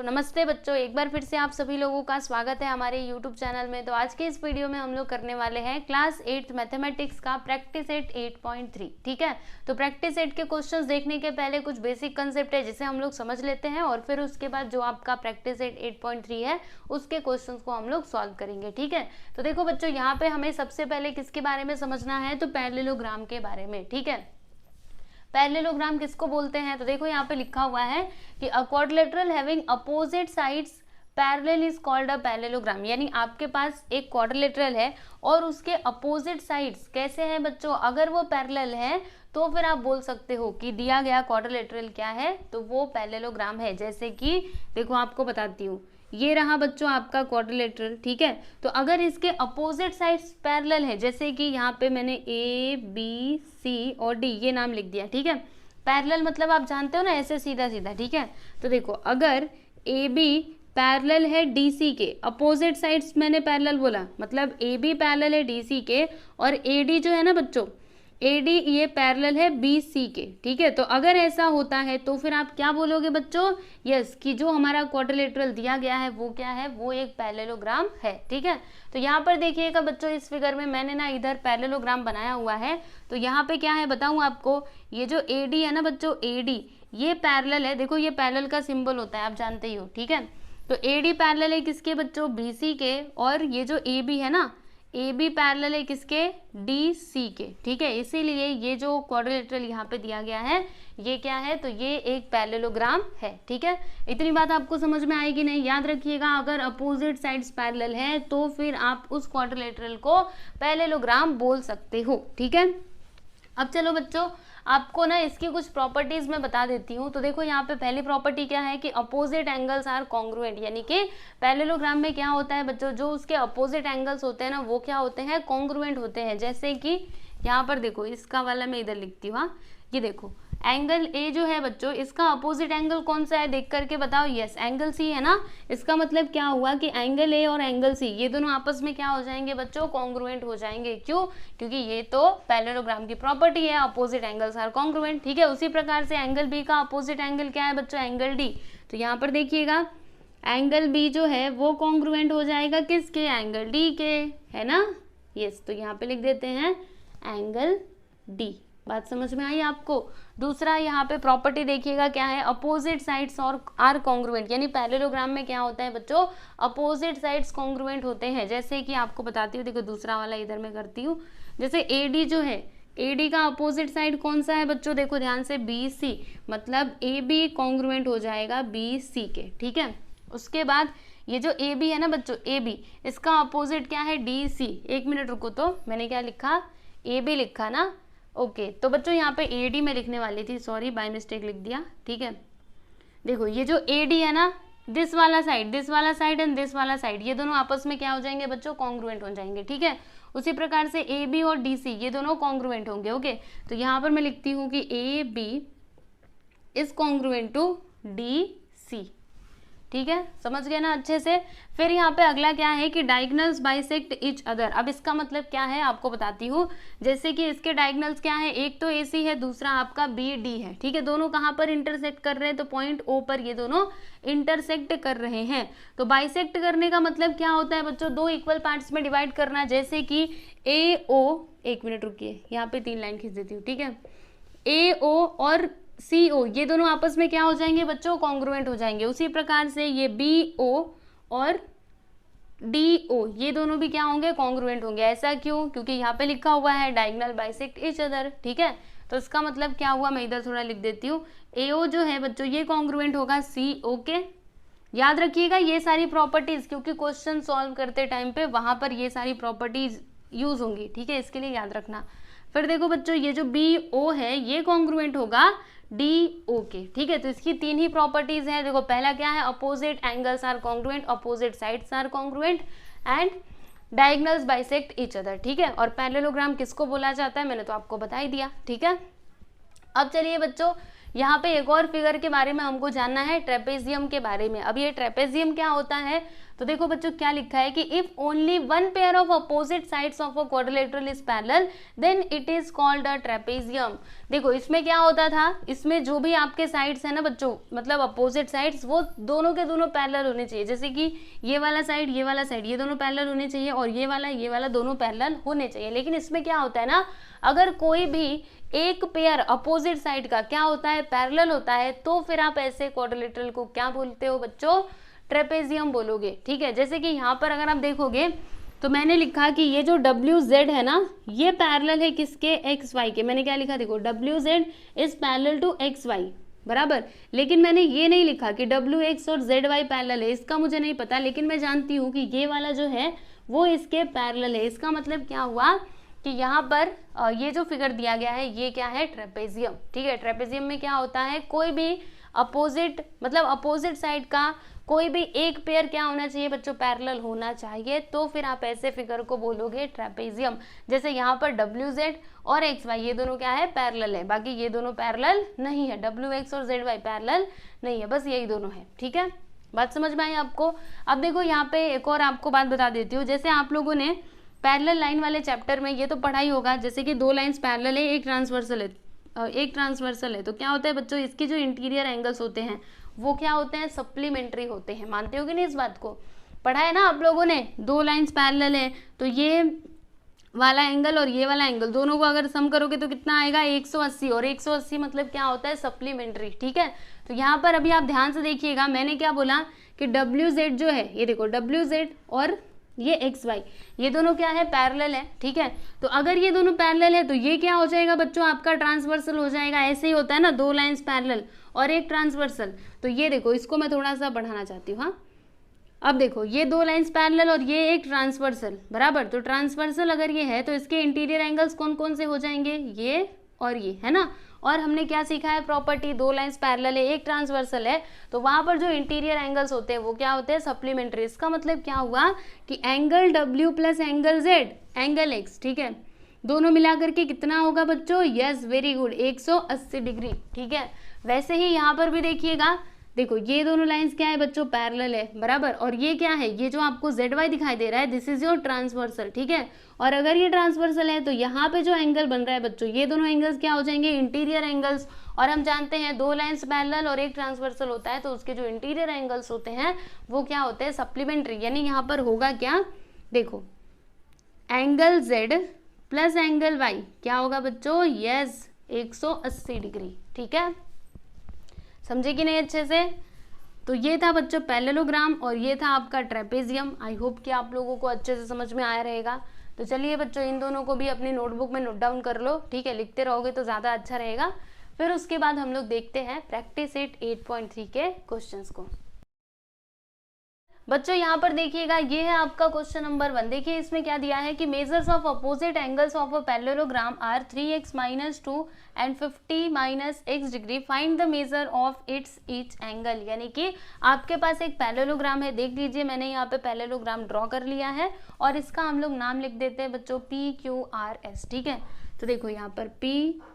नमस्ते बच्चों, एक बार फिर से आप सभी लोगों का स्वागत है हमारे YouTube चैनल में। तो आज के इस वीडियो में हम लोग करने वाले हैं क्लास 8th मैथमेटिक्स का प्रैक्टिस सेट 8.3। ठीक है, तो प्रैक्टिस सेट के क्वेश्चंस देखने के पहले कुछ बेसिक कंसेप्ट है जिसे हम लोग समझ लेते हैं और फिर उसके बाद जो आपका प्रैक्टिस सेट 8.3 है उसके क्वेश्चंस को हम लोग सॉल्व करेंगे। ठीक है, तो देखो बच्चों, यहाँ पे हमें सबसे पहले किसके बारे में समझना है, तो पैरेललोग्राम के बारे में। ठीक है, पैरेललोग्राम किसको बोलते हैं, तो देखो यहाँ पे लिखा हुआ है कि अ quadrilateral having opposite sides parallel is called a parallelogram. यानी आपके पास एक क्वाड्रिलेटरल है और उसके अपोजिट साइड्स कैसे हैं बच्चों, अगर वो पैरेलल है तो फिर आप बोल सकते हो कि दिया गया क्वाड्रिलेटरल क्या है, तो वो पैरेललोग्राम है। जैसे कि देखो आपको बताती हूँ, ये रहा बच्चों आपका क्वाड्रिलेटरल। ठीक है, तो अगर इसके अपोजिट साइड्स पैरेलल है, जैसे कि यहाँ पे मैंने ए बी सी और डी ये नाम लिख दिया। ठीक है, पैरेलल मतलब आप जानते हो ना, ऐसे सीधा सीधा। ठीक है, तो देखो अगर ए बी पैरेलल है डी सी के, अपोजिट साइड्स मैंने पैरेलल बोला मतलब ए बी पैरेलल है डी सी के और ए डी जो है ना बच्चों, AD ये पैरेलल है BC के। ठीक है, तो अगर ऐसा होता है तो फिर आप क्या बोलोगे बच्चों, यस कि जो हमारा क्वाड्रिलेटरल दिया गया है वो क्या है, वो एक पैरेललोग्राम है। ठीक है, तो यहाँ पर देखिएगा बच्चों, इस फिगर में मैंने ना इधर पैरेललोग्राम बनाया हुआ है। तो यहाँ पे क्या है बताऊँ आपको, ये जो AD है ना बच्चों, AD ये पैरेलल है। देखो ये पैरेलल का सिंबल होता है, आप जानते ही हो। ठीक है, तो AD पैरेलल है किसके बच्चों, BC के, और ये जो AB है ना, ए बी पैरेलल है किसके, डी सी के। ठीक है, इसीलिए ये जो क्वाड्रिलेटरल यहाँ पे दिया गया है ये क्या है, तो ये एक पैरेललोग्राम है। ठीक है, इतनी बात आपको समझ में आएगी नहीं, याद रखिएगा। अगर अपोजिट साइड्स पैरेलल है तो फिर आप उस क्वाड्रिलेटरल को पैरेललोग्राम बोल सकते हो। ठीक है, अब चलो बच्चों, आपको ना इसकी कुछ प्रॉपर्टीज मैं बता देती हूँ। तो देखो यहाँ पे पहली प्रॉपर्टी क्या है कि अपोजिट एंगल्स आर कॉन्ग्रुएंट। यानी कि पैरेललोग्राम में क्या होता है बच्चों, जो उसके अपोजिट एंगल्स होते हैं ना वो क्या होते हैं, कॉन्ग्रुएंट होते हैं। जैसे कि यहाँ पर देखो, इसका वाला मैं इधर लिखती हूँ। हाँ, ये देखो एंगल ए जो है बच्चों, इसका अपोजिट एंगल कौन सा है देख करके बताओ, यस एंगल सी है ना। इसका मतलब क्या हुआ कि एंगल ए और एंगल सी ये दोनों आपस में क्या हो जाएंगे बच्चों, कॉन्ग्रुएंट हो जाएंगे। क्यों, क्योंकि ये तो पैरेललोग्राम की प्रॉपर्टी है, अपोजिट एंगल्स आर कॉन्ग्रुएंट। ठीक है, उसी प्रकार से एंगल बी का अपोजिट एंगल क्या है बच्चों, एंगल डी। तो यहाँ पर देखिएगा एंगल बी जो है वो कॉन्ग्रुएंट हो जाएगा किसके, एंगल डी के, है ना। यस, तो यहाँ पे लिख देते हैं एंगल डी। बात समझ में आई आपको। दूसरा यहाँ पे प्रॉपर्टी देखिएगा क्या है, अपोजिट साइड्स और आर कॉन्ग्रुएंट। यानी पैरेललोग्राम में क्या होता है बच्चों, अपोजिट साइड्स कॉन्ग्रुएंट होते हैं। जैसे कि आपको बताती हूँ, देखो दूसरा वाला इधर मैं करती हूँ। जैसे AD जो है, AD का अपोजिट साइड कौन सा है बच्चों, देखो ध्यान से, BC, मतलब AB कॉन्ग्रुएंट हो जाएगा BC के। ठीक है, उसके बाद ये जो AB है ना बच्चों, AB इसका अपोजिट क्या है, DC। एक मिनट रुको, तो मैंने क्या लिखा, AB लिखा ना। ओके, तो बच्चों यहाँ पे AD में लिखने वाली थी, सॉरी बाय मिस्टेक लिख दिया। ठीक है, देखो ये जो AD है ना, दिस वाला साइड एंड दिस वाला साइड ये दोनों आपस में क्या हो जाएंगे बच्चों, कॉन्ग्रुएंट हो जाएंगे। ठीक है, उसी प्रकार से AB और DC ये दोनों कॉन्ग्रुएंट होंगे। ओके, तो यहाँ पर मैं लिखती हूँ कि AB is congruent to DC। ठीक है, समझ गए ना अच्छे से। फिर यहाँ पे अगला क्या है कि डायगोनल्स बाइसेक्ट ईच अदर। अब इसका मतलब क्या है आपको बताती हूँ। जैसे कि इसके डायगोनल्स क्या है, एक तो AC है, दूसरा आपका BD है। ठीक है, दोनों कहाँ पर इंटरसेक्ट कर रहे हैं, तो पॉइंट O पर ये दोनों इंटरसेक्ट कर रहे हैं। तो बाइसेक्ट करने का मतलब क्या होता है बच्चों, दो इक्वल पार्ट्स में डिवाइड करना। जैसे कि AO, एक मिनट रुकिए, यहाँ पे 3 लाइन खींच देती हूँ। ठीक है, AO और CO ये दोनों आपस में क्या हो जाएंगे बच्चों, कॉन्ग्रुएंट हो जाएंगे। उसी प्रकार से ये BO और DO ये दोनों भी क्या होंगे, कॉन्ग्रुएंट होंगे। ऐसा क्यों, क्योंकि यहाँ पे लिखा हुआ है डायगोनल बाइसेक्ट ईच अदर। ठीक है, तो इसका मतलब क्या हुआ, मैं इधर थोड़ा लिख देती हूँ। AO जो है बच्चों ये कॉन्ग्रुएंट होगा CO के। याद रखिएगा ये सारी प्रॉपर्टीज, क्योंकि क्वेश्चन सॉल्व करते टाइम पे वहां पर ये सारी प्रॉपर्टीज यूज होंगी। ठीक है, इसके लिए याद रखना। फिर देखो बच्चों, ये जो BO है ये कॉन्ग्रुएंट होगा DO के। ठीक है, तो इसकी 3 ही प्रॉपर्टीज है। देखो पहला क्या है, opposite angles are congruent, opposite sides are congruent and diagonals bisect each other. ठीक है, और पैरेललोग्राम किसको बोला जाता है मैंने तो आपको बता ही दिया। ठीक है, अब चलिए बच्चों, यहाँ पे एक और फिगर के बारे में हमको जानना है, ट्रेपेजियम के बारे में। अब ये ट्रेपेजियम क्या होता है, तो देखो बच्चों क्या लिखा है कि if only one pair of opposite sides of a quadrilateral is parallel then it is called a trapezium. देखो इसमें क्या होता था, इसमें जो भी आपके साइड्स है ना बच्चों, मतलब अपोजिट साइड्स, वो दोनों के दोनों पैरेलल होने चाहिए। जैसे कि ये वाला साइड, ये वाला साइड, ये दोनों पैरेलल होने चाहिए, और ये वाला दोनों पैरेलल होने चाहिए। लेकिन इसमें क्या होता है ना, अगर कोई भी एक पेयर अपोजिट साइड का क्या होता है, पैरेलल होता है, तो फिर आप ऐसे क्वाड्रिलेटरल को क्या बोलते हो बच्चों, ट्रेपेजियम बोलोगे। ठीक है, जैसे कि यहाँ पर अगर आप देखोगे तो मैंने लिखा कि ये जो WZ है ना, ये पैरेलल है किसके, XY के। मैंने क्या लिखा, देखो WZ is parallel to XY, बराबर। लेकिन मैंने ये नहीं लिखा कि WX और ZY पैरेलल है, इसका मुझे नहीं पता, लेकिन मैं जानती हूँ कि ये वाला जो है वो इसके पैरेलल है। इसका मतलब क्या हुआ कि यहाँ पर ये जो फिगर दिया गया है ये क्या है, ट्रेपेजियम। ठीक है, ट्रेपेजियम में क्या होता है, कोई भी अपोजिट, मतलब अपोजिट साइड का कोई भी एक पेयर क्या होना चाहिए बच्चों, पैरेलल होना चाहिए, तो फिर आप ऐसे फिगर को बोलोगे ट्रेपेजियम। जैसे यहाँ पर WZ और XY ये दोनों क्या है, पैरेलल है, बाकी ये दोनों पैरेलल नहीं है, WX और ZY पैरेलल नहीं है, बस यही दोनों है। ठीक है, बात समझ में आई आपको। अब देखो यहाँ पे एक और आपको बात बता देती हूँ, जैसे आप लोगों ने पैरेलल लाइन वाले चैप्टर में ये तो पढ़ा ही होगा, जैसे कि दो लाइंस पैरेलल है, एक ट्रांसवर्सल है, तो क्या होता है बच्चों, इसके जो इंटीरियर एंगल्स होते हैं वो क्या होते हैं, सप्लीमेंट्री होते हैं। मानते हो कि नहीं, इस बात को पढ़ा है ना आप लोगों ने। दो लाइंस पैरेलल है तो ये वाला एंगल और ये वाला एंगल दोनों को अगर सम करोगे तो कितना आएगा, 180, और 180 मतलब क्या होता है, सप्लीमेंट्री। ठीक है, तो यहाँ पर अभी आप ध्यान से देखिएगा, मैंने क्या बोला कि WZ जो है, ये देखो WZ और ये XY ये दोनों क्या है, पैरेलल है। ठीक है, तो अगर ये दोनों पैरेलल है तो ये क्या हो जाएगा बच्चों, आपका ट्रांसवर्सल हो जाएगा। ऐसे ही होता है ना, दो लाइंस पैरेलल और एक ट्रांसवर्सल। तो ये देखो, इसको मैं थोड़ा सा बढ़ाना चाहती हूँ। हाँ, अब देखो ये दो लाइंस पैरेलल और ये एक ट्रांसवर्सल, बराबर। तो ट्रांसवर्सल अगर ये है तो इसके इंटीरियर एंगल्स कौन कौन से हो जाएंगे, ये और ये, है ना। और हमने क्या सीखा है, प्रॉपर्टी, दो लाइंस पैरेलल है, एक ट्रांसवर्सल है, तो वहां पर जो इंटीरियर एंगल्स होते हैं वो क्या होते हैं, सप्लीमेंट्री। इसका मतलब क्या हुआ कि angle W plus angle Z, angle X, ठीक है, दोनों मिलाकर के कितना होगा बच्चों, यस वेरी गुड, 180 डिग्री। ठीक है, वैसे ही यहाँ पर भी देखिएगा, देखो ये दोनों लाइंस क्या है बच्चों, पैरेलल है, बराबर। और ये क्या है, ये जो आपको ZY दिखाई दे रहा है, दिस इज योर ट्रांसवर्सल। ठीक है, और अगर ये ट्रांसवर्सल है तो यहाँ पे जो एंगल बन रहा है बच्चों, ये दोनों एंगल्स क्या हो जाएंगे, इंटीरियर एंगल्स। और हम जानते हैं दो लाइंस पैरेलल और एक ट्रांसवर्सल होता है तो उसके जो इंटीरियर एंगल्स होते हैं वो क्या होते हैं, सप्लीमेंट्री। यानी यहाँ पर होगा क्या, देखो angle Z plus angle Y क्या होगा बच्चों, यस 180 डिग्री। ठीक है, समझे कि नहीं अच्छे से। तो ये था बच्चों पैरेललोग्राम और ये था आपका ट्रेपेजियम। आई होप कि आप लोगों को अच्छे से समझ में आया रहेगा। तो चलिए बच्चों, इन दोनों को भी अपनी नोटबुक में नोट डाउन कर लो। ठीक है, लिखते रहोगे तो ज़्यादा अच्छा रहेगा। फिर उसके बाद हम लोग देखते हैं प्रैक्टिस सेट 8.3 के क्वेश्चंस को। बच्चों यहाँ पर देखिएगा, ये है आपका क्वेश्चन नंबर 1। देखिए इसमें क्या दिया है कि measures of opposite angles of a parallelogram are 3x - 2 and 50 - x degree, find the measure of its each angle. यानी कि आपके पास एक पैरेललोग्राम है, देख लीजिए मैंने यहाँ पे पैरेललोग्राम ड्रॉ कर लिया है और इसका हम लोग नाम लिख देते हैं बच्चों PQRS। ठीक है, तो देखो यहाँ पर PQRS,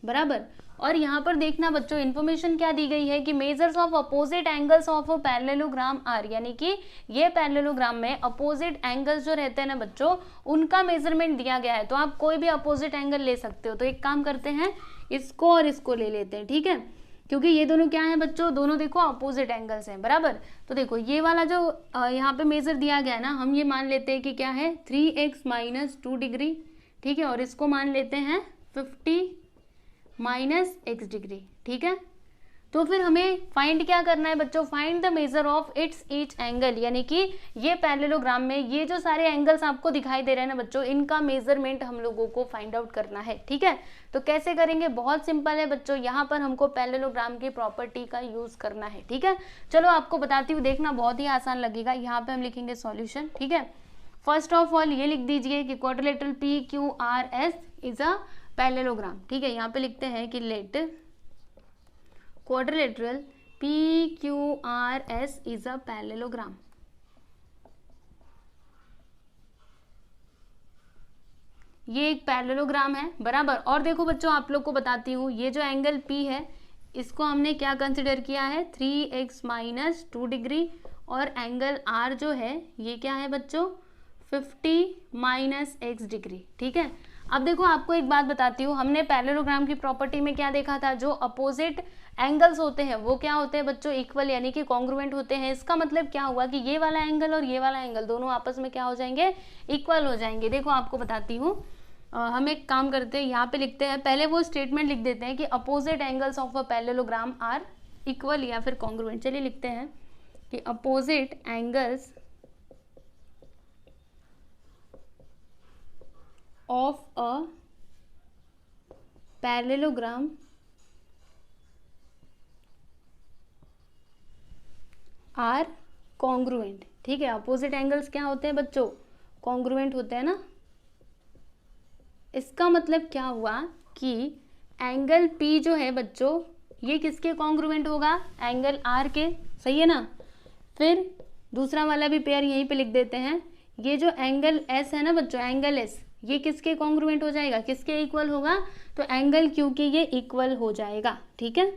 बराबर। और यहाँ पर देखना बच्चों, इन्फॉर्मेशन क्या दी गई है कि measures of opposite angles of a parallelogram are, यानी कि ये पैरेललोग्राम में अपोजिट एंगल्स जो रहते हैं ना बच्चों, उनका मेजरमेंट दिया गया है। तो आप कोई भी अपोजिट एंगल ले सकते हो। तो एक काम करते हैं, इसको और इसको ले लेते हैं। ठीक है, क्योंकि ये दोनों क्या है बच्चों, दोनों देखो अपोजिट एंगल्स हैं, बराबर। तो देखो ये वाला जो यहाँ पे मेजर दिया गया है ना, हम ये मान लेते हैं कि क्या है, 3x - 2 डिग्री। ठीक है, और इसको मान लेते हैं 50 - x डिग्री। ठीक है, तो फिर हमें फाइंड क्या करना है बच्चों, find the measure of its each angle. यानी कि ये पैरेललोग्राम में ये जो सारे एंगल्स आपको दिखाई दे रहे हैं ना बच्चों, इनका मेजरमेंट हम लोगों को फाइंड आउट करना है। ठीक है, तो कैसे करेंगे, बहुत सिंपल है बच्चों, यहाँ पर हमको पैरेललोग्राम की प्रॉपर्टी का यूज करना है। ठीक है, चलो आपको बताती हूँ, देखना बहुत ही आसान लगेगा। यहाँ पे हम लिखेंगे सॉल्यूशन। ठीक है, फर्स्ट ऑफ ऑल ये लिख दीजिए कि quadrilateral PQRS is a parallelogram. ठीक है, यहाँ पे लिखते हैं कि let quadrilateral PQRS is a parallelogram. ये एक पैरेललोग्राम है बराबर। और देखो बच्चों आप लोग को बताती हूँ, ये जो एंगल P है इसको हमने क्या कंसिडर किया है 3x माइनस 2 डिग्री, और एंगल R जो है ये क्या है बच्चों 50 माइनस x डिग्री। ठीक है, अब देखो आपको एक बात बताती हूँ, हमने पैरेललोग्राम की प्रॉपर्टी में क्या देखा था, जो अपोजिट एंगल्स होते हैं वो क्या होते हैं बच्चों इक्वल यानी कि कॉन्ग्रुएंट होते हैं। इसका मतलब क्या हुआ कि ये वाला एंगल और ये वाला एंगल दोनों आपस में क्या हो जाएंगे, इक्वल हो जाएंगे। देखो आपको बताती हूँ, हम एक काम करते हैं, यहाँ पे लिखते हैं, पहले वो स्टेटमेंट लिख देते हैं कि opposite angles of a parallelogram are equal या फिर कॉन्ग्रुएंट। चलिए लिखते हैं कि opposite angles of a parallelogram are congruent. ठीक है, अपोजिट एंगल्स क्या होते हैं बच्चों, कॉन्ग्रुएंट होते हैं ना। इसका मतलब क्या हुआ कि एंगल P जो है बच्चों ये किसके कॉन्ग्रुएंट होगा, एंगल R के, सही है ना। फिर दूसरा वाला भी पेयर यहीं पे लिख देते हैं, ये जो एंगल S है ना बच्चों, एंगल S ये किसके कॉन्ग्रुएंट हो जाएगा, किसके इक्वल होगा, तो एंगल Q के ये इक्वल हो जाएगा। ठीक है,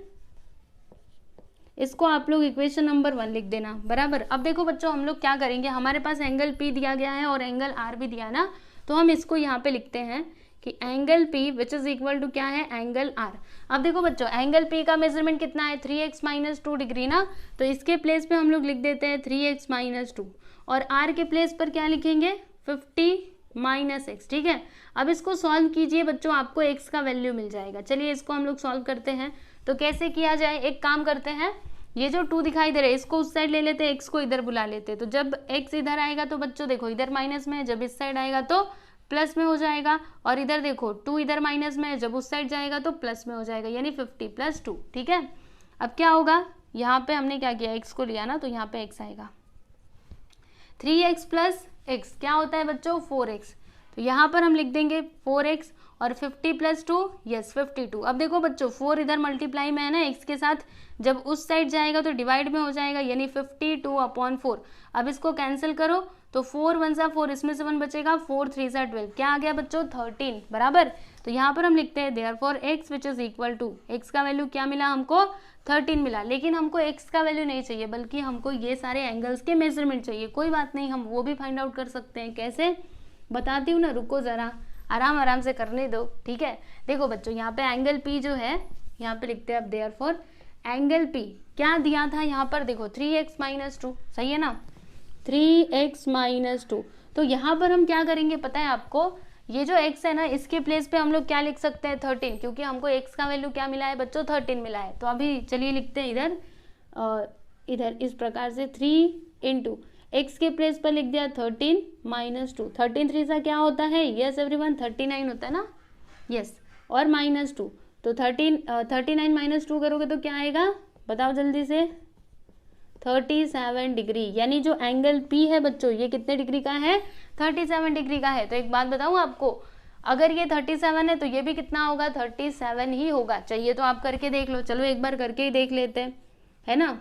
इसको आप लोग इक्वेशन नंबर 1 लिख देना बराबर। अब देखो बच्चों हम लोग क्या करेंगे, हमारे पास एंगल P दिया गया है और एंगल R भी दिया ना, तो हम इसको यहाँ पे लिखते हैं कि angle P which is equal to क्या है, एंगल R। अब देखो बच्चों एंगल P का मेजरमेंट कितना है 3x माइनस 2 डिग्री ना, तो इसके प्लेस पे हम लोग लिख देते हैं 3x माइनस 2, और R के प्लेस पर क्या लिखेंगे 50 माइनस x। ठीक है, अब इसको सॉल्व कीजिए बच्चों, आपको x का वैल्यू मिल जाएगा। चलिए इसको हम लोग सॉल्व करते हैं। तो कैसे किया जाए, एक काम करते हैं, ये जो 2 दिखाई दे रहा है इसको उस साइड ले लेते हैं, x को इधर बुला लेते हैं। तो जब x इधर आएगा तो बच्चों देखो इधर माइनस में है, जब इस साइड आएगा तो प्लस में हो जाएगा, और इधर देखो 2 इधर माइनस में है, जब उस साइड जाएगा तो प्लस में हो जाएगा, यानी 50 प्लस 2। ठीक है, अब क्या होगा, यहाँ पे हमने क्या किया x को लिया ना, तो यहाँ पे x आएगा 3x प्लस x क्या होता है बच्चों 4x, तो यहाँ पर हम लिख देंगे 4x, और 50 प्लस 2 यस 52। अब देखो बच्चों 4 इधर मल्टीप्लाई में है ना x के साथ, जब उस साइड जाएगा तो डिवाइड में हो जाएगा, यानी 52/4। अब इसको कैंसिल करो तो 4 1 सा 4, इसमें से 1 बचेगा, 4 3 सा 12, क्या आ गया बच्चों 13 बराबर। तो यहाँ पर हम लिखते हैं therefore x which is equal to, x का वैल्यू क्या मिला हमको 13 मिला। लेकिन हमको x का वैल्यू नहीं चाहिए, बल्कि हमको ये सारे एंगल्स के मेजरमेंट चाहिए। कोई बात नहीं, हम वो भी फाइंड आउट कर सकते हैं। कैसे बताती हूँ ना, रुको जरा, आराम आराम से करने दो। ठीक है, देखो बच्चों यहाँ पे एंगल P जो है, यहाँ पे लिखते हैं अब देयरफॉर एंगल P क्या दिया था यहाँ पर, देखो 3x माइनस 2, सही है ना, 3x माइनस 2। तो यहाँ पर हम क्या करेंगे पता है आपको, ये जो x है ना इसके प्लेस पे हम लोग क्या लिख सकते हैं 13, क्योंकि हमको x का वैल्यू क्या मिला है बच्चों 13 मिला है। तो अभी चलिए लिखते हैं इधर इस प्रकार से 3 इंटू x के प्लेस पर लिख दिया 13 माइनस 2, 13 3 सा क्या होता है, यस एवरीवन 39 होता है ना, यस, और माइनस 2, तो 39 माइनस 2 करोगे तो क्या आएगा बताओ जल्दी से, 37 डिग्री। यानी जो एंगल P है बच्चों ये कितने डिग्री का है, 37 डिग्री का है। तो एक बात बताऊं आपको, अगर ये 37 है तो ये भी कितना होगा 37 ही होगा। चाहिए तो आप करके देख लो, चलो एक बार करके ही देख लेते हैं, है ना,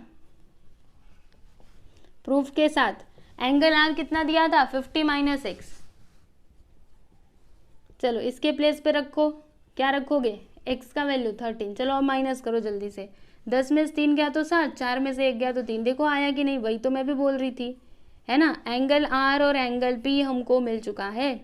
प्रूफ के साथ। एंगल R कितना दिया था 50 माइनस x, चलो इसके प्लेस पे रखो, क्या रखोगे x का वैल्यू 13। चलो अब माइनस करो जल्दी से, 10 में से 3 गया तो 7, 4 में से 1 गया तो 3, देखो आया कि नहीं, वही तो मैं भी बोल रही थी, है ना। एंगल R और एंगल P हमको मिल चुका है।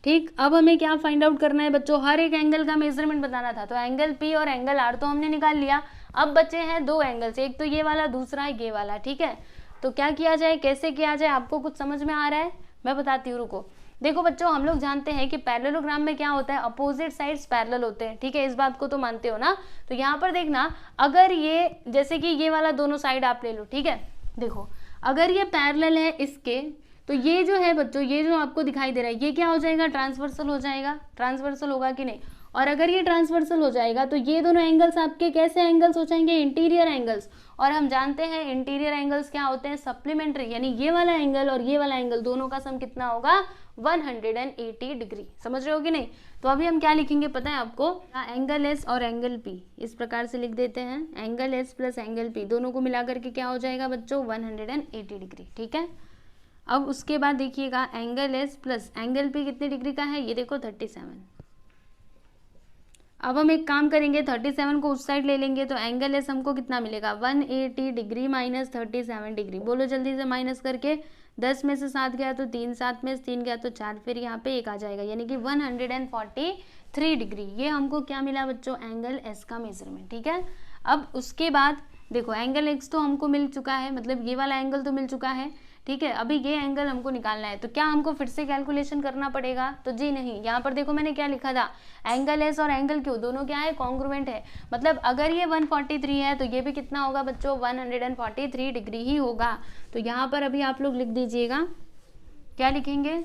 ठीक, अब हमें क्या फाइंड आउट करना है बच्चों, हर एक एंगल का मेजरमेंट बताना था। तो एंगल P और एंगल R तो हमने निकाल लिया, अब बचे हैं 2 एंगल्स, एक तो ये वाला, दूसरा ये वाला। ठीक है, तो क्या किया जाए, कैसे किया जाए, आपको कुछ समझ में आ रहा है, मैं बताती हूँ, रुको। देखो बच्चों हम लोग जानते हैं कि पैरेललोग्राम में क्या होता है, अपोजिट साइड्स पैरेलल होते हैं। ठीक है, इस बात को तो मानते हो ना। तो यहाँ पर देखना, अगर ये जैसे कि ये वाला दोनों साइड आप ले लो, ठीक है, देखो अगर ये पैरेलल है इसके, तो ये जो है बच्चों, ये जो आपको दिखाई दे रहा है ये क्या हो जाएगा, ट्रांसवर्सल हो जाएगा। ट्रांसवर्सल होगा कि नहीं, और अगर ये ट्रांसवर्सल हो जाएगा तो ये दोनों एंगल्स आपके कैसे एंगल्स हो जाएंगे, इंटीरियर एंगल्स। और हम जानते हैं इंटीरियर एंगल्स क्या होते हैं, सप्लीमेंट्री, यानी ये वाला एंगल और ये वाला एंगल दोनों का सम कितना होगा 180 डिग्री। समझ रहे हो कि नहीं। तो अभी हम क्या लिखेंगे पता है आपको, एंगल एस और एंगल पी इस प्रकार से लिख देते हैं, angle S plus angle P दोनों को मिला करके क्या हो जाएगा बच्चों 180 डिग्री। ठीक है, अब उसके बाद देखिएगा angle S plus angle P कितने डिग्री का है, ये देखो 37। अब हम एक काम करेंगे, 37 को उस साइड ले लेंगे तो एंगल एस हमको कितना मिलेगा, 180 डिग्री माइनस 37 डिग्री। बोलो जल्दी से माइनस करके, 10 में से 7 गया तो 3, 7 में से 3 गया तो 4, फिर यहाँ पे 1 आ जाएगा, यानी कि 143 डिग्री। ये हमको क्या मिला बच्चों, एंगल एस का मेजरमेंट। ठीक है, अब उसके बाद देखो एंगल एक्स तो हमको मिल चुका है, मतलब ये वाला एंगल तो मिल चुका है। ठीक है, अभी ये एंगल हमको निकालना है, तो क्या हमको फिर से कैलकुलेशन करना पड़ेगा, तो जी नहीं। यहाँ पर देखो मैंने क्या लिखा था, एंगल एस और एंगल क्यू दोनों क्या है, कॉन्ग्रुएंट है। मतलब अगर ये 143 है तो ये भी कितना होगा बच्चों, 143 डिग्री ही होगा। तो यहाँ पर अभी आप लोग लिख दीजिएगा, क्या लिखेंगे,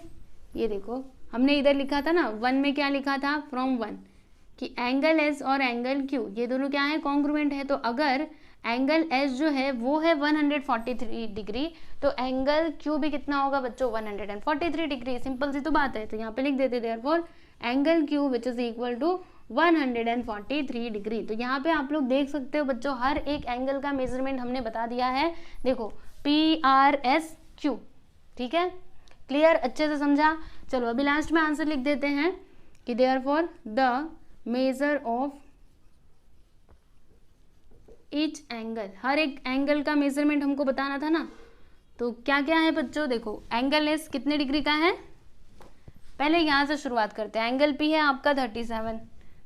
ये देखो हमने इधर लिखा था ना 1 में, क्या लिखा था, फ्रॉम 1 कि एंगल एस और एंगल क्यू ये दोनों क्या है, कॉन्ग्रुएंट है। तो अगर एंगल एस जो है वो है 143 डिग्री, तो एंगल क्यू भी कितना होगा बच्चों, 143 डिग्री। सिंपल सी तो बात है, तो यहाँ पे लिख देते therefore angle Q which is equal to 143 degree. तो यहाँ पे आप लोग देख सकते हो बच्चों, हर एक एंगल का मेजरमेंट हमने बता दिया है। देखो PRSQ, ठीक है, क्लियर, अच्छे से समझा। चलो अभी लास्ट में आंसर लिख देते हैं कि therefore the measure of each angle, हर एक एंगल का मेजरमेंट हमको बताना था ना। तो क्या क्या है बच्चों, देखो एंगल एस कितने डिग्री का है, पहले यहाँ से शुरुआत करते हैं। एंगल पी है आपका 37,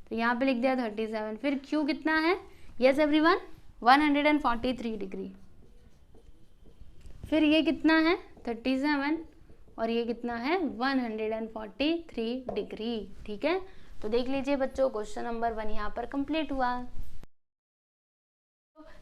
तो यहाँ पे लिख दिया 37। फिर क्यू कितना है, यस एवरीवन, 143 डिग्री। फिर ये कितना है 37 और ये कितना है 143 डिग्री। ठीक है, तो देख लीजिए बच्चों, क्वेश्चन नंबर 1 यहाँ पर कंप्लीट हुआ।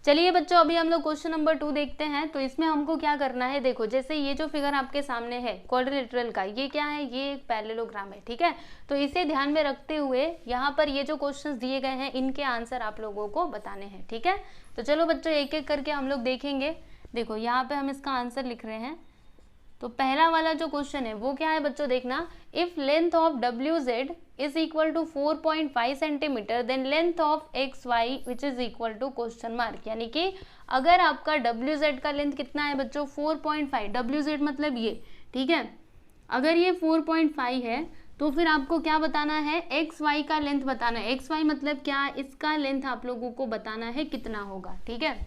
चलिए बच्चों अभी हम लोग क्वेश्चन नंबर 2 देखते हैं। तो इसमें हमको क्या करना है, देखो जैसे ये जो फिगर आपके सामने है क्वाड्रिलेटरल का, ये क्या है, ये एक पैरेललोग्राम है। ठीक है, तो इसे ध्यान में रखते हुए यहाँ पर ये जो क्वेश्चंस दिए गए हैं इनके आंसर आप लोगों को बताने हैं। ठीक है, तो चलो बच्चों एक एक करके हम लोग देखेंगे। देखो यहाँ पे हम इसका आंसर लिख रहे हैं। तो पहला वाला जो क्वेश्चन है वो क्या है बच्चों, देखना, if length of WZ is equal to 4.5 centimetre then length of XY which is equal to question mark. यानी कि अगर आपका WZ का लेंथ कितना है बच्चों, 4.5, WZ मतलब ये, ठीक है, अगर ये 4.5 है तो फिर आपको क्या बताना है, XY का लेंथ बताना है। XY मतलब क्या, इसका लेंथ आप लोगों को बताना है कितना होगा। ठीक है,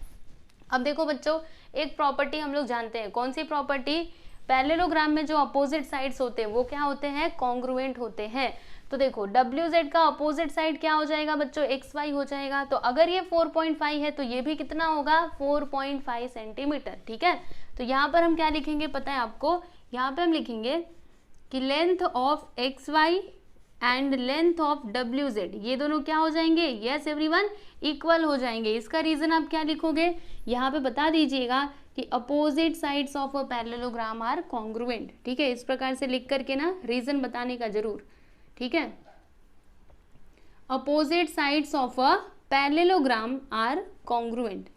अब देखो बच्चों एक प्रॉपर्टी हम लोग जानते हैं, कौन सी प्रॉपर्टी, पैरेललोग्राम में जो अपोजिट साइड्स होते हैं वो क्या होते हैं, कॉन्ग्रुएंट होते हैं। तो देखो WZ का अपोजिट साइड क्या हो जाएगा बच्चों, XY हो जाएगा। तो अगर ये 4.5 है तो ये भी कितना होगा, 4.5 सेंटीमीटर। ठीक है, तो यहाँ पर हम क्या लिखेंगे पता है आपको, यहाँ पे हम लिखेंगे कि length of XY and length of WZ ये दोनों क्या हो जाएंगे, यस एवरीवन, इक्वल हो जाएंगे। इसका रीजन आप क्या लिखोगे, यहाँ पे बता दीजिएगा कि opposite sides of a parallelogram are congruent. ठीक है, इस प्रकार से लिख करके ना रीजन बताने का जरूर। ठीक है, opposite sides of a parallelogram are congruent.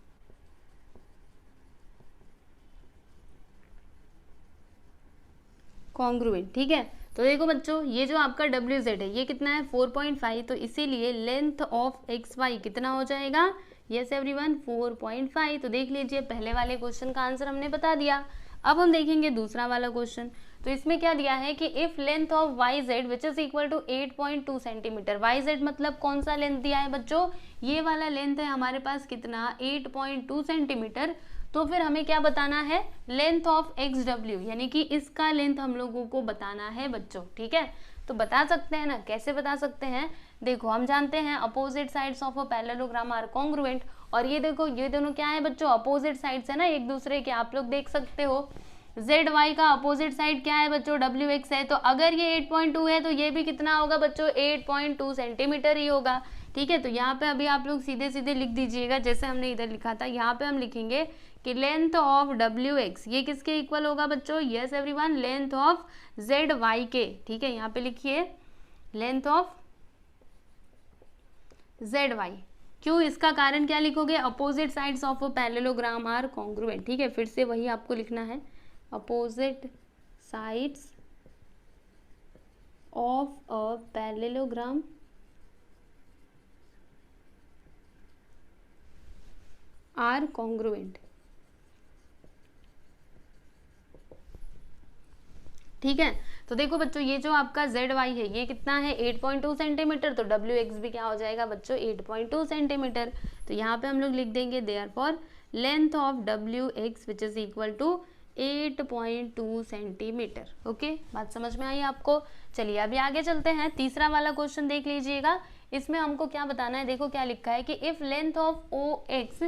Congruent, ठीक है। तो देखो बच्चों ये जो आपका WZ है ये कितना है 4.5, तो इसीलिए लेंथ ऑफ XY कितना हो जाएगा, यस एवरीवन 4.5। तो देख लीजिए पहले वाले क्वेश्चन का आंसर हमने बता दिया। अब हम देखेंगे दूसरा वाला क्वेश्चन। तो इसमें क्या दिया है कि if length of YZ which is equal to 8.2 centimetre, YZ मतलब कौन सा लेंथ दिया है बच्चों, ये वाला लेंथ है हमारे पास कितना, 8.2 सेंटीमीटर। तो फिर हमें क्या बताना है, लेंथ ऑफ XW, यानी कि इसका लेंथ हम लोगों को बताना है बच्चों। ठीक है, तो बता सकते हैं ना, कैसे बता सकते हैं, देखो हम जानते हैं opposite sides of a parallelogram are congruent, और ये देखो ये दोनों क्या है बच्चों, अपोजिट साइड्स है ना एक दूसरे के, आप लोग देख सकते हो। ZY का अपोजिट साइड क्या है बच्चों, WX है, तो अगर ये 8.2 है तो ये भी कितना होगा बच्चों, 8.2 सेंटीमीटर ही होगा। ठीक है, तो यहाँ पे अभी आप लोग सीधे सीधे लिख दीजिएगा जैसे हमने इधर लिखा था। यहाँ पे हम लिखेंगे कि लेंथ ऑफ WX ये किसके इक्वल होगा बच्चों, yes everyone, length of ZY के। ठीक है, यहाँ पे लिखिए लेंथ ऑफ ZY। क्यों, इसका कारण क्या लिखोगे, opposite sides of a parallelogram are congruent. ठीक है, फिर से वही आपको लिखना है, opposite sides of a parallelogram are congruent. ठीक है। तो देखो बच्चों ये जो आपका जेड वाई है ये कितना है 8.2 सेंटीमीटर, तो डब्ल्यू एक्स भी क्या हो जाएगा बच्चों 8.2 सेंटीमीटर। तो यहाँ पे हम लोग लिख देंगे therefore length of W X which is equal to 8.2 centimetre. Okay, बात समझ में आई आपको। चलिए अभी आगे चलते हैं, तीसरा वाला क्वेश्चन देख लीजिएगा। इसमें हमको क्या बताना है, देखो क्या लिखा है कि if length of O X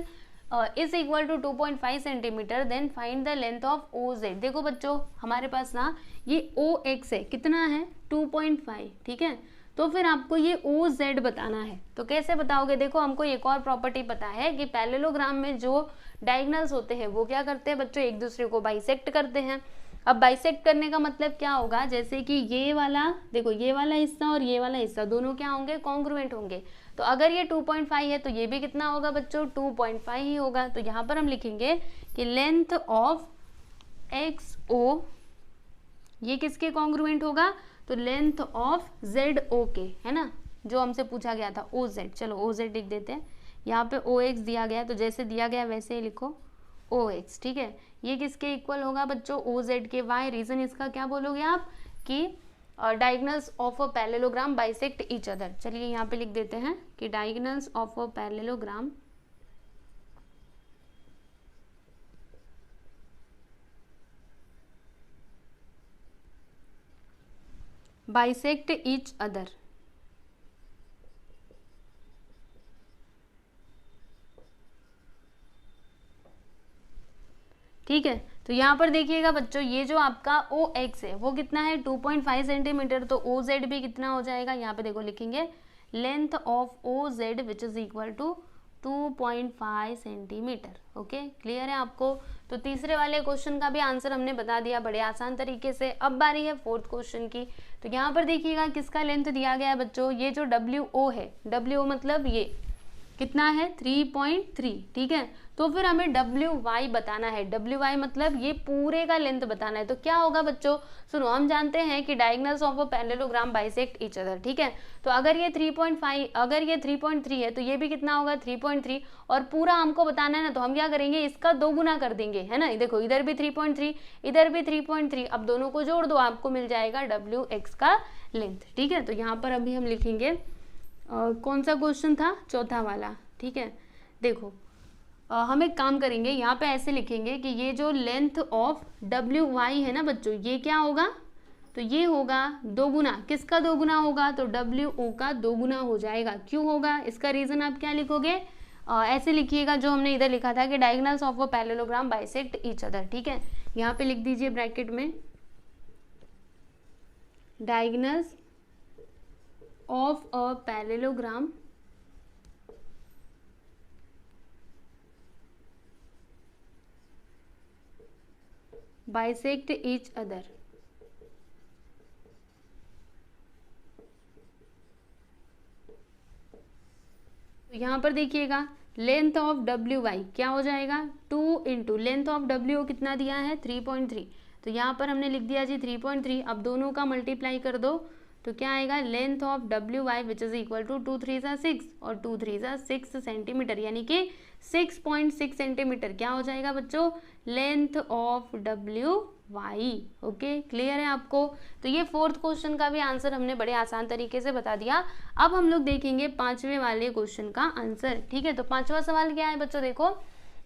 is equal to 2.5 centimetre then find the length of O Z. देखो बच्चों हमारे पास ना ये ओ एक्स है, कितना है 2.5, ठीक है। तो फिर आपको ये ओ जेड बताना है। तो कैसे बताओगे, देखो हमको एक और प्रॉपर्टी पता है कि पैरेललोग्राम में जो डायगोनल्स होते हैं वो क्या करते हैं बच्चों, एक दूसरे को बाइसेक्ट करते हैं। अब बाइसेक्ट करने का मतलब क्या होगा, जैसे कि ये वाला देखो ये वाला हिस्सा और ये वाला हिस्सा दोनों क्या होंगे, कॉन्ग्रुएंट होंगे। तो अगर ये 2.5 है तो ये भी कितना होगा बच्चों 2.5 ही होगा। तो यहाँ पर हम लिखेंगे कि लेंथ ऑफ एक्स ओ ये किसके कॉन्ग्रुएंट होगा, तो लेंथ ऑफ जेड ओ के, है ना, जो हमसे पूछा गया था ओ जेड। चलो ओ जेड लिख देते हैं, यहाँ पे ओ एक्स दिया गया है तो जैसे दिया गया वैसे ही लिखो ओ एक्स, ठीक है। ये किसके इक्वल होगा बच्चों, ओ जेड के। वाई रीजन इसका क्या बोलोगे आप कि diagonals of a parallelogram bisect each other. चलिए यहाँ पे लिख देते हैं कि diagonals of a parallelogram bisect each other. ठीक है, तो यहाँ पर देखिएगा बच्चों ये जो आपका ओ एक्स है वो कितना है 2.5 सेंटीमीटर, तो ओ जेड भी कितना हो जाएगा, यहाँ पे देखो लिखेंगे length of O Z which is equal to 2.5 centimetre. Okay, clear है आपको। तो तीसरे वाले क्वेश्चन का भी आंसर हमने बता दिया बड़े आसान तरीके से। अब बारी है फोर्थ क्वेश्चन की। तो यहाँ पर देखिएगा किसका लेंथ दिया गया है बच्चों, ये जो डब्ल्यू ओ है, डब्ल्यू ओ मतलब ये कितना है 3.3, ठीक है। तो फिर हमें डब्ल्यू वाई बताना है, डब्ल्यू वाई मतलब ये पूरे का लेंथ बताना है। तो क्या होगा बच्चों, सुनो हम जानते हैं कि diagonals of a parallelogram bisect each other, ठीक है। तो अगर ये 3.5 अगर ये 3.3 है तो ये भी कितना होगा 3.3, और पूरा हमको बताना है ना, तो हम क्या करेंगे इसका 2 गुना कर देंगे, है ना। देखो इधर भी 3.3 इधर भी 3.3, अब दोनों को जोड़ दो आपको मिल जाएगा डब्ल्यू एक्स का लेंथ, ठीक है। तो यहाँ पर अभी हम लिखेंगे कौन सा क्वेश्चन था, चौथा वाला, ठीक है। देखो हम एक काम करेंगे, यहाँ पे ऐसे लिखेंगे कि ये जो लेंथ ऑफ डब्ल्यू वाई है ना बच्चों, ये क्या होगा, तो ये होगा 2 गुना, किसका 2 गुना होगा, तो डब्ल्यू ओ का 2 गुना हो जाएगा। क्यों होगा, इसका रीजन आप क्या लिखोगे, ऐसे लिखिएगा जो हमने इधर लिखा था कि diagonals of a parallelogram bisect each other, ठीक है। यहाँ पे लिख दीजिए ब्रैकेट में diagonals of a parallelogram bisect each other. तो यहाँ पर देखिएगा लेंथ ऑफ डब्ल्यू वाई क्या हो जाएगा 2 इंटू लेंथ ऑफ डब्ल्यू कितना दिया है 3.3, तो यहाँ पर हमने लिख दिया जी 3.3। अब दोनों का मल्टीप्लाई कर दो तो क्या आएगा length of W Y which is equal to 2 3 6 और 2 3 6 सेंटीमीटर, यानी कि 6.6 सेंटीमीटर क्या हो जाएगा बच्चों length of W Y. Okay, clear है आपको। तो ये फोर्थ क्वेश्चन का भी आंसर हमने बड़े आसान तरीके से बता दिया। अब हम लोग देखेंगे पांचवें वाले क्वेश्चन का आंसर, ठीक है। तो पांचवा सवाल क्या है बच्चों, देखो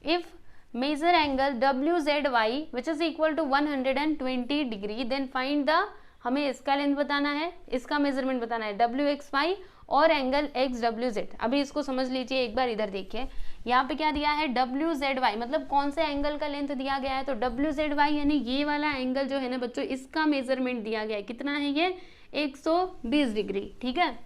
if measure angle W Z Y which is equal to 120 degree then find the, हमें इसका लेंथ बताना है, इसका मेजरमेंट बताना है डब्ल्यू एक्स वाई और एंगल एक्स डब्ल्यू जेड। अभी इसको समझ लीजिए एक बार, इधर देखिए यहाँ पे क्या दिया है डब्ल्यू जेड वाई, मतलब कौन से एंगल का लेंथ दिया गया है, तो डब्ल्यू जेड वाई यानी ये वाला एंगल जो है ना बच्चों इसका मेजरमेंट दिया गया है, कितना है ये 120 डिग्री, ठीक है।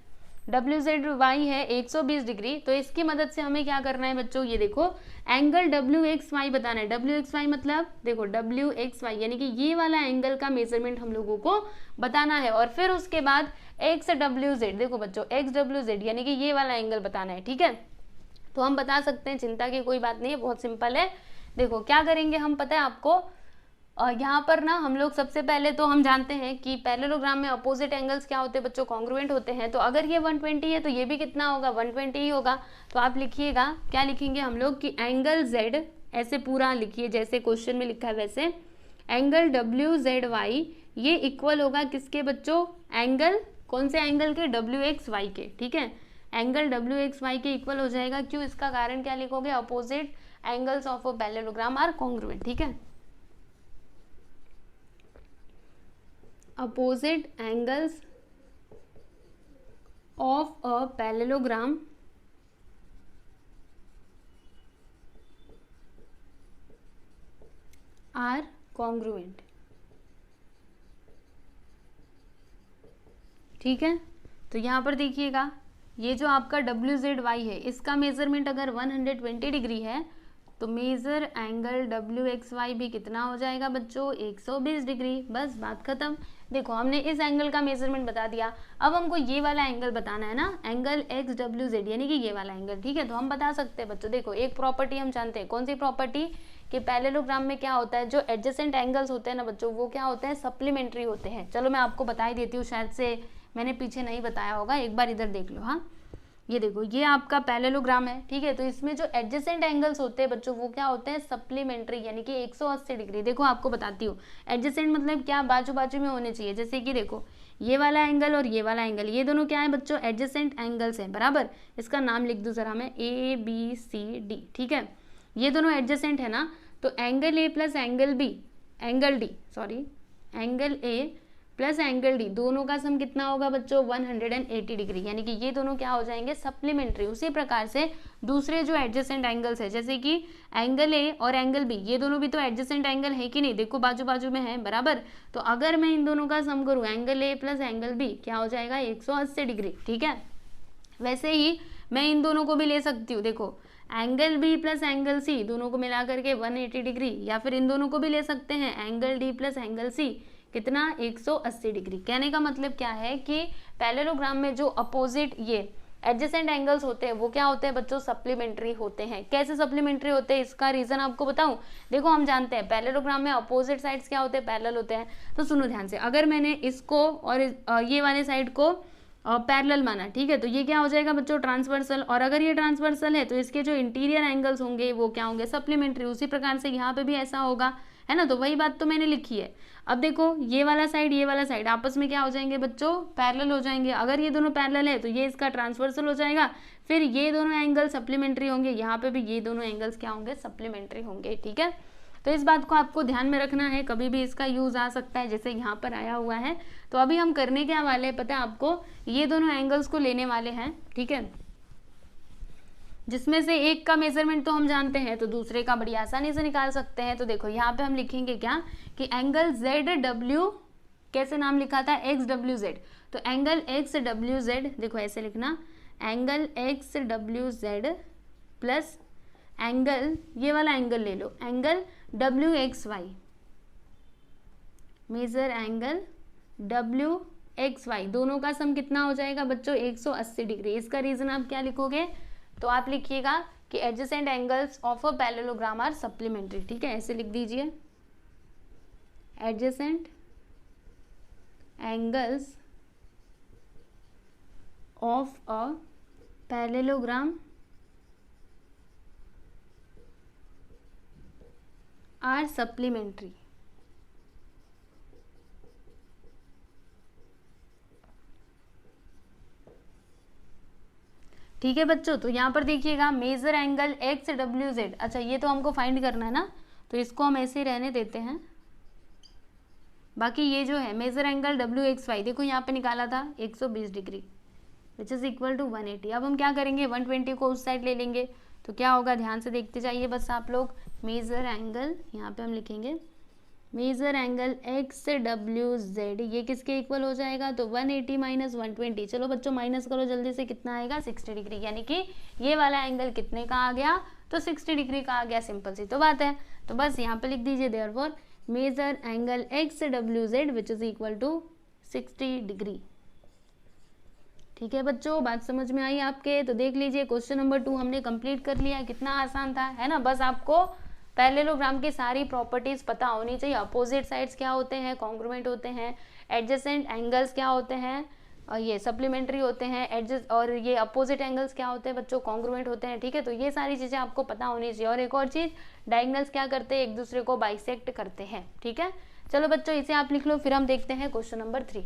डब्ल्यू जेड वाई है 120 डिग्री, तो इसकी मदद से हमें क्या करना है बच्चों, ये देखो एंगल डब्ल्यू एक्स वाई बताना है। डब्ल्यू एक्स वाई मतलब देखो डब्ल्यू एक्स वाई यानी कि ये वाला एंगल का मेजरमेंट हम लोगों को बताना है, और फिर उसके बाद एक्स डब्ल्यू जेड, देखो बच्चों एक्स डब्ल्यू जेड यानी कि ये वाला एंगल बताना है, ठीक है। तो हम बता सकते हैं, चिंता की कोई बात नहीं है, बहुत सिंपल है। देखो क्या करेंगे हम, पता है आपको, यहाँ पर ना हम लोग सबसे पहले तो हम जानते हैं कि पैरेललोग्राम में अपोजिट एंगल्स क्या होते हैं बच्चों, कॉन्ग्रुएंट होते हैं। तो अगर ये 120 है तो ये भी कितना होगा 120 ही होगा। तो आप लिखिएगा, क्या लिखेंगे हम लोग कि एंगल Z, ऐसे पूरा लिखिए जैसे क्वेश्चन में लिखा है वैसे, एंगल WZY ये इक्वल होगा किसके बच्चों, एंगल, कौन से एंगल के, WXY के, ठीक है, एंगल WXY के इक्वल हो जाएगा। क्यों, इसका कारण क्या लिखोगे, opposite angles of a parallelogram are congruent, ठीक है, opposite angles of a parallelogram are congruent, ठीक है। तो यहाँ पर देखिएगा ये जो आपका WZY है इसका मेजरमेंट अगर 120 डिग्री है तो मेजर एंगल WXY भी कितना हो जाएगा बच्चों, 120 डिग्री। बस बात खत्म। देखो हमने इस एंगल का मेजरमेंट बता दिया, अब हमको ये वाला एंगल बताना है ना, एंगल XWZ यानी कि ये वाला एंगल, ठीक है। तो हम बता सकते हैं बच्चों, देखो एक प्रॉपर्टी हम जानते हैं, कौन सी प्रॉपर्टी, कि पैरेललोग्राम में क्या होता है, जो एडजेसेंट एंगल्स होते हैं ना बच्चों वो क्या होते हैं, सप्लीमेंट्री होते हैं। चलो मैं आपको बता ही देती हूँ, शायद से मैंने पीछे नहीं बताया होगा, एक बार इधर देख लो। हाँ ये देखो ये आपका पैरेललोग्राम है, ठीक है। तो इसमें जो एडजेसेंट एंगल्स होते हैं बच्चों वो क्या होते हैं, सप्लीमेंट्री यानी कि 180 डिग्री। देखो आपको बताती हूँ, एडजेसेंट मतलब क्या, बाजू बाजू में होने चाहिए। जैसे कि देखो ये वाला एंगल और ये वाला एंगल, ये दोनों क्या है बच्चों, एडजेसेंट एंगल्स हैं, बराबर। इसका नाम लिख दूँ जरा मैं, ABCD, ठीक है, ये दोनों एडजेसेंट है ना। तो angle A plus angle B, angle D sorry, angle A plus angle D दोनों का सम कितना होगा बच्चों, 180 डिग्री, यानी कि ये दोनों क्या हो जाएंगे, सप्लीमेंट्री। उसी प्रकार से दूसरे जो एडजेसेंट एंगल्स है, जैसे कि एंगल A और एंगल B, ये दोनों भी तो एडजेसेंट एंगल है कि नहीं, देखो बाजू बाजू में है, बराबर। तो अगर मैं इन दोनों का सम करूँ, angle A plus angle B क्या हो जाएगा, 180 डिग्री, ठीक है। वैसे ही मैं इन दोनों को भी ले सकती हूँ, देखो angle B plus angle C दोनों को मिला करके 180 डिग्री, या फिर इन दोनों को भी ले सकते हैं, angle D plus angle C कितना, 180 डिग्री। कहने का मतलब क्या है कि पैरेललोग्राम में जो अपोजिट ये एडजेसेंट एंगल्स होते हैं वो क्या होते हैं बच्चों, सप्लीमेंट्री होते हैं। कैसे सप्लीमेंट्री होते हैं, इसका रीजन आपको बताऊं। देखो हम जानते हैं पैरेललोग्राम में अपोजिट साइड्स क्या होते हैं, पैरेलल होते हैं। तो सुनो ध्यान से, अगर मैंने इसको और ये वाले साइड को पैरेलल माना, ठीक है, तो ये क्या हो जाएगा बच्चों, ट्रांसवर्सल। और अगर ये ट्रांसवर्सल है तो इसके जो इंटीरियर एंगल्स होंगे वो क्या होंगे, सप्लीमेंट्री। उसी प्रकार से यहाँ पे भी ऐसा होगा, है ना। तो वही बात तो मैंने लिखी है। अब देखो ये वाला साइड आपस में क्या हो जाएंगे बच्चों, पैरेलल हो जाएंगे। अगर ये दोनों पैरेलल है तो ये इसका ट्रांसवर्सल हो जाएगा, फिर ये दोनों एंगल सप्लीमेंट्री होंगे, यहाँ पे भी ये दोनों एंगल्स क्या होंगे, सप्लीमेंट्री होंगे, ठीक है। तो इस बात को आपको ध्यान में रखना है, कभी भी इसका यूज आ सकता है, जैसे यहाँ पर आया हुआ है। तो अभी हम करने क्या वाले हैं पता है आपको, ये दोनों एंगल्स को लेने वाले हैं, ठीक है, जिसमें से एक का मेजरमेंट तो हम जानते हैं तो दूसरे का बड़ी आसानी से निकाल सकते हैं। तो देखो यहाँ पे हम लिखेंगे क्या, कि एंगल ZW, कैसे नाम लिखा था, XWZ। तो एंगल XWZ देखो ऐसे लिखना, एंगल XWZ प्लस एंगल, ये वाला एंगल ले लो, angle WXY, major angle WXY, दोनों का सम कितना हो जाएगा बच्चों, 180 डिग्री। इसका रीजन आप क्या लिखोगे, तो आप लिखिएगा कि adjacent angles of a parallelogram are supplementary, ठीक है, ऐसे लिख दीजिए, adjacent angles of a parallelogram are supplementary. ठीक है बच्चों, तो यहाँ पर देखिएगा मेजर एंगल XWZ, अच्छा ये तो हमको फाइंड करना है ना, तो इसको हम ऐसे ही रहने देते हैं। बाकी ये जो है मेजर एंगल WXY, देखो यहाँ पे निकाला था 120 degree which is equal to 180। अब हम क्या करेंगे, 120 को उस साइड ले लेंगे, तो क्या होगा, ध्यान से देखते जाइए बस आप लोग। मेजर एंगल, यहाँ पे हम लिखेंगे मेजर एंगल XWZ, ये किसके इक्वल हो जाएगा, तो 180 माइनस 120। चलो बच्चों माइनस करो जल्दी से, कितना आएगा, 60 डिग्री, यानी कि ये वाला एंगल कितने का आ गया, तो 60 डिग्री का आ गया। सिंपल सी तो बात है। तो बस यहाँ पे लिख दीजिए therefore measure angle XWZ which is equal to 60 degree. ठीक है बच्चों, बात समझ में आई आपके। तो देख लीजिए क्वेश्चन नंबर 2 हमने कंप्लीट कर लिया, कितना आसान था, है ना। बस आपको पैरेललोग्राम की सारी प्रॉपर्टीज पता होनी चाहिए। अपोजिट साइड्स क्या होते हैं, कॉन्ग्रुएंट होते हैं, एडजेसेंट एंगल्स क्या होते हैं, ये सप्लीमेंट्री होते हैं, एडजस्ट, और ये अपोजिट एंगल्स क्या होते हैं बच्चों, कॉन्ग्रुएंट होते हैं। ठीक है, तो ये सारी चीज़ें आपको पता होनी चाहिए। और एक और चीज़, डायगोनल्स क्या करते हैं, एक दूसरे को बाइसेक्ट करते हैं। ठीक है, चलो बच्चों इसे आप लिख लो। फिर हम देखते हैं क्वेश्चन नंबर 3।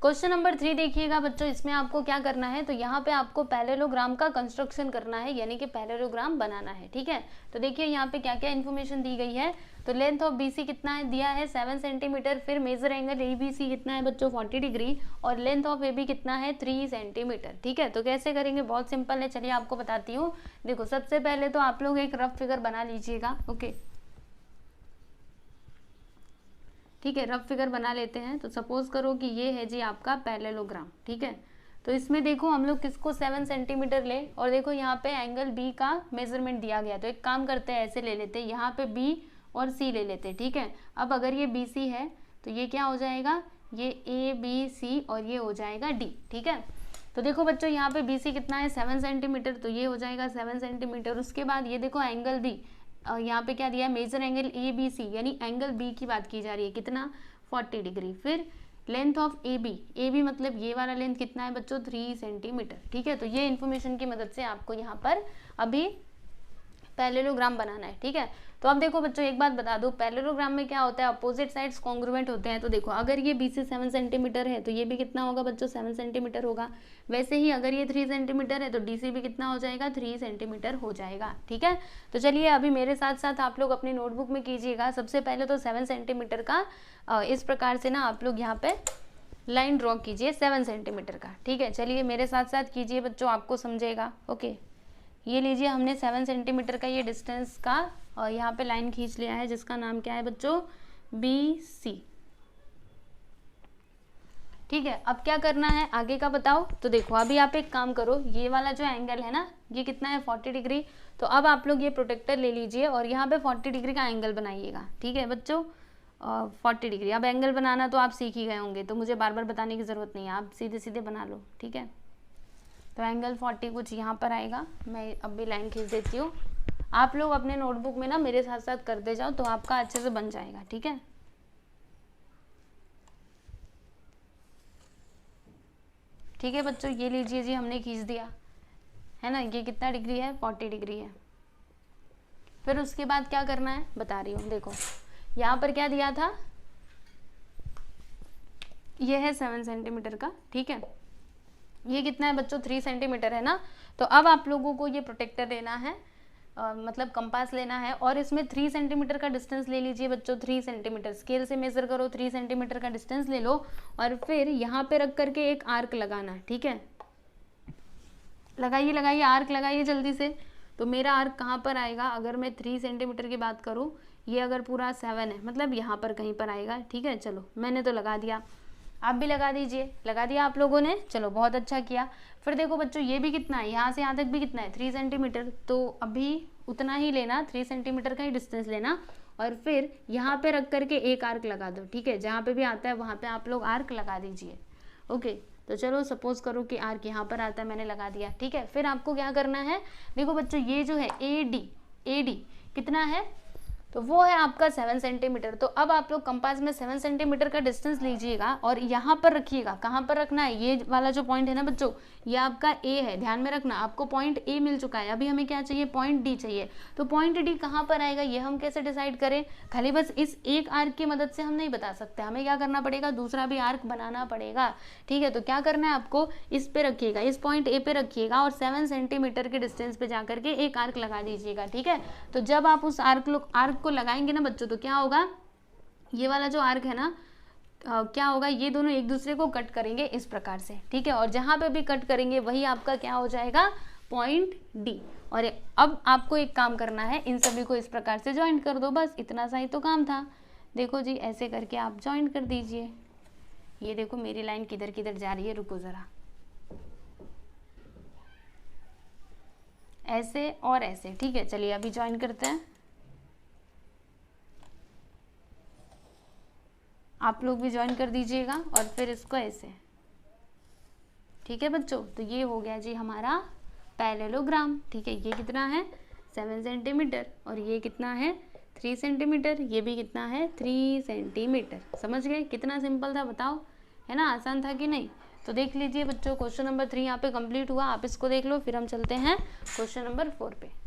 क्वेश्चन नंबर 3 देखिएगा बच्चों, इसमें आपको क्या करना है, तो यहाँ पे आपको पैरेललोग्राम का कंस्ट्रक्शन करना है, यानी कि पैरेललोग्राम बनाना है। ठीक है, तो देखिए यहाँ पे क्या क्या इन्फॉर्मेशन दी गई है। तो लेंथ ऑफ बीसी कितना है, दिया है 7 सेंटीमीटर। फिर मेजर एंगल एबीसी कितना है बच्चों, 40 डिग्री। और लेंथ ऑफ एबी कितना है, 3 सेंटीमीटर। ठीक है, तो कैसे करेंगे, बहुत सिंपल है, चलिए आपको बताती हूँ। देखो सबसे पहले तो आप लोग एक रफ फिगर बना लीजिएगा। ओके, ठीक है, रफ फिगर बना लेते हैं। तो सपोज करो कि ये है जी आपका पैरेललोग्राम। ठीक है, तो इसमें देखो हम लोग किसको 7 सेंटीमीटर ले, और देखो यहाँ पे एंगल बी का मेजरमेंट दिया गया। तो एक काम करते हैं, ऐसे ले लेते हैं, यहाँ पे बी और सी ले लेते हैं। ठीक है, अब अगर ये बी सी है तो ये क्या हो जाएगा, ये ए बी सी, और ये हो जाएगा डी। ठीक है, तो देखो बच्चों यहाँ पे बी सी कितना है, 7 सेंटीमीटर, तो ये हो जाएगा 7 सेंटीमीटर। उसके बाद ये देखो एंगल बी, यहाँ पे क्या दिया है, measure angle A B C, यानी एंगल बी की बात की जा रही है, कितना, 40 डिग्री। फिर लेंथ ऑफ ए बी मतलब ये वाला लेंथ कितना है बच्चों, 3 सेंटीमीटर। ठीक है, तो ये इन्फॉर्मेशन की मदद से आपको यहाँ पर अभी पैरेललोग्राम बनाना है। ठीक है, तो अब देखो बच्चों एक बात बता दूं, पैरेललोग्राम में क्या होता है, अपोजिट साइड्स कॉन्ग्रुएंट होते हैं। तो देखो अगर ये बी से 7 सेंटीमीटर है तो ये भी कितना होगा बच्चों, 7 सेंटीमीटर होगा। वैसे ही अगर ये 3 सेंटीमीटर है तो डी सी भी कितना हो जाएगा, 3 सेंटीमीटर हो जाएगा। ठीक है, तो चलिए अभी मेरे साथ साथ आप लोग अपनी नोटबुक में कीजिएगा। सबसे पहले तो 7 सेंटीमीटर का इस प्रकार से ना आप लोग यहाँ पे लाइन ड्रॉ कीजिए 7 सेंटीमीटर का। ठीक है, चलिए मेरे साथ साथ कीजिए बच्चों, आपको समझेगा। ओके, ये लीजिए, हमने 7 सेंटीमीटर का ये डिस्टेंस का और यहाँ पे लाइन खींच लिया है, जिसका नाम क्या है बच्चों, बी सी। ठीक है, अब क्या करना है आगे का बताओ। तो देखो अभी आप एक काम करो, ये वाला जो एंगल है ना, ये कितना है, 40 डिग्री। तो अब आप लोग ये प्रोटेक्टर ले लीजिए और यहाँ पे 40 डिग्री का एंगल बनाइएगा। ठीक है बच्चों, 40 डिग्री। अब एंगल बनाना तो आप सीख ही गए होंगे, तो मुझे बार बार बताने की ज़रूरत नहीं है, आप सीधे सीधे बना लो। ठीक है, तो एंगल 40 कुछ यहाँ पर आएगा। मैं अब भी लाइन खींच देती हूँ, आप लोग अपने नोटबुक में ना मेरे साथ साथ करते जाओ तो आपका अच्छे से बन जाएगा। ठीक है, ठीक है बच्चों, ये लीजिए जी, हमने खींच दिया है ना। ये कितना डिग्री है, 40 डिग्री है। फिर उसके बाद क्या करना है बता रही हूँ। देखो यहाँ पर क्या दिया था, ये है 7 सेंटीमीटर का। ठीक है, ये कितना है बच्चों, 3 सेंटीमीटर है ना। तो अब आप लोगों को ये प्रोटेक्टर लेना है, मतलब कंपास लेना है, और इसमें 3 सेंटीमीटर का डिस्टेंस ले लीजिए बच्चों। 3 सेंटीमीटर स्केल से मेजर करो, 3 सेंटीमीटर का डिस्टेंस ले लो, और फिर यहाँ पे रख करके एक आर्क लगाना। ठीक है, लगाइए लगाइए, आर्क लगाइए जल्दी से। तो मेरा आर्क कहाँ पर आएगा, अगर मैं 3 सेंटीमीटर की बात करूँ, ये अगर पूरा 7 है मतलब यहाँ पर कहीं पर आएगा। ठीक है, चलो मैंने तो लगा दिया, आप भी लगा दीजिए। लगा दिया आप लोगों ने, चलो बहुत अच्छा किया। फिर देखो बच्चों ये भी कितना है, यहाँ से यहाँ तक भी कितना है, 3 सेंटीमीटर। तो अभी उतना ही लेना, 3 सेंटीमीटर का ही डिस्टेंस लेना, और फिर यहाँ पे रख करके एक आर्क लगा दो। ठीक है, जहाँ पे भी आता है वहाँ पे आप लोग आर्क लगा दीजिए। ओके, तो चलो सपोज करो कि आर्क यहाँ पर आता है, मैंने लगा दिया। ठीक है, फिर आपको क्या करना है, देखो बच्चों ये जो है ए डी कितना है, तो वो है आपका 7 सेंटीमीटर। तो अब आप लोग कंपास में 7 सेंटीमीटर का डिस्टेंस लीजिएगा और यहाँ पर रखिएगा। कहाँ पर रखना है, ये वाला जो पॉइंट है ना बच्चों, ये आपका ए है, ध्यान में रखना। आपको पॉइंट ए मिल चुका है, अभी हमें क्या चाहिए, पॉइंट डी चाहिए। तो पॉइंट डी कहाँ पर आएगा, ये हम कैसे डिसाइड करें, खाली बस इस एक आर्क की मदद से हम नहीं बता सकते, हमें क्या करना पड़ेगा, दूसरा भी आर्क बनाना पड़ेगा। ठीक है, तो क्या करना है आपको, इस पे रखिएगा, इस पॉइंट ए पे रखिएगा और 7 सेंटीमीटर के डिस्टेंस पे जाकर के एक आर्क लगा दीजिएगा। ठीक है, तो जब आप उस आर्क को लगाएंगे ना बच्चों, तो क्या होगा, ये वाला जो आर्क है ना, क्या होगा, ये दोनों एक दूसरे को कट करेंगे इस प्रकार से। ठीक है, और जहां पे भी कट करेंगे वही आपका क्या हो जाएगा, पॉइंट डी। और अब आपको एक काम करना है, इन सभी को इस प्रकार से ज्वाइंट कर दो, बस इतना सा ही तो काम था। देखो जी, ऐसे करके आप ज्वाइंट कर दीजिए। ये देखो मेरी लाइन किधर किधर जा रही है, रुको जरा, ऐसे और ऐसे। ठीक है, चलिए अभी ज्वाइन करते हैं, आप लोग भी ज्वाइन कर दीजिएगा, और फिर इसको ऐसे। ठीक है बच्चों, तो ये हो गया जी हमारा पैरेललोग्राम। ठीक है, ये कितना है, 7 सेंटीमीटर, और ये कितना है, 3 सेंटीमीटर, ये भी कितना है, 3 सेंटीमीटर। समझ गए, कितना सिंपल था बताओ, है ना, आसान था कि नहीं। तो देख लीजिए बच्चों, क्वेश्चन नंबर 3 यहाँ पे कंप्लीट हुआ, आप इसको देख लो, फिर हम चलते हैं क्वेश्चन नंबर 4 पे।